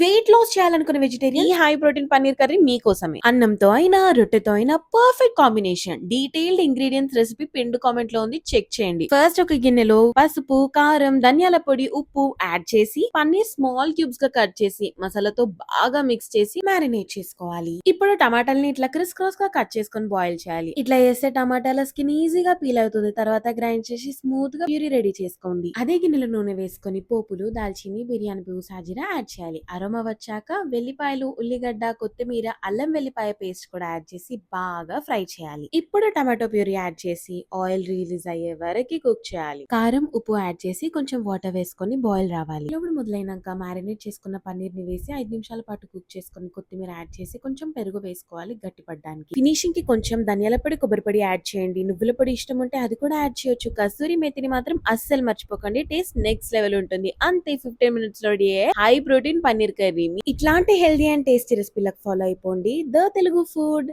Wait loss చేయాలనుకునే vegetarian ఈ high protein paneer curry మీకోసమే. అన్నంతో అయినా రొట్టెతో అయినా perfect combination. Detailed ingredients recipe pinned comment లో ఉంది, చెక్ చేయండి. ఫస్ట్ ఒక గిన్నెలో పసుపు, కారం, ధనియాల పొడి, ఉప్పు యాడ్ చేసి పన్నీర్ స్మాల్ క్యూబ్స్ గా కట్ చేసి మసాలాతో బాగా మిక్స్ చేసి మ్యారినేట్ చేసుకోవాలి. ఇప్పుడు టమాటాలని ఇట్లా క్రిస్ క్రాస్ గా కట్ చేసుకొని బాయిల్ చేయాలి. ఇట్లా చేస్తే టమాటాల స్కిన్ ఈజీగా పీల్ అవుతుంది. తర్వాత గ్రైండ్ చేసి స్మూత్ గా ప్యూరీ రెడీ చేసుకోండి. అదే గిన్నెలో నూనె వేసుకొని పోపులు, దాల్చిని, బిర్యానీ పువ్వు, సాజీరా యాడ్ చేయాలి. అరోమా వచ్చాక వెల్లిపాయలు, ఉల్లిగడ్డ, కొత్తిమీర, అల్లం వెల్లిపాయ పేస్ట్ కూడా యాడ్ చేసి బాగా ఫ్రై చేయాలి. ఇప్పుడు టమాటో ప్యూరీ యాడ్ చేసి ఆయిల్ రిలీజ్ అయ్యే వరకు కుక్ చేయాలి. కారం, ఉప్పు యాడ్ చేసి కొంచెం వాటర్ వేసుకొని బాయిల్ రావాలి. ఇప్పుడు మొదలైనాక మ్యారినేట్ చేసుకున్న పన్నీర్ ని వేసి 5 నిమిషాల పాటు కుక్ చేసుకొని కొత్తిమీర యాడ్ చేసి కొంచెం పెరుగు వేసుకోవాలి గట్టిపడడానికి. ఫినిషింగ్ కి కొంచెం ధనియాల పొడి, కొబ్బరి పొడి యాడ్ చేయండి. నువ్వుల పొడి ఇష్టం ఉంటే అది కూడా యాడ్ చేయొచ్చు. కస్తూరి మేతిని మాత్రం అస్సలు మర్చిపోకండి. టేస్ట్ నెక్స్ట్ లెవెల్ ఉంటుంది. అంతే, 15 మినిట్స్ లో రెడీ అయ్యే హై ప్రోటీన్ పన్నీర్ కర్రీ. ఇట్లాంటి హెల్దీ అండ్ టేస్టీ రెసిపీలకు ఫాలో అయిపోండి ద తెలుగు ఫుడ్.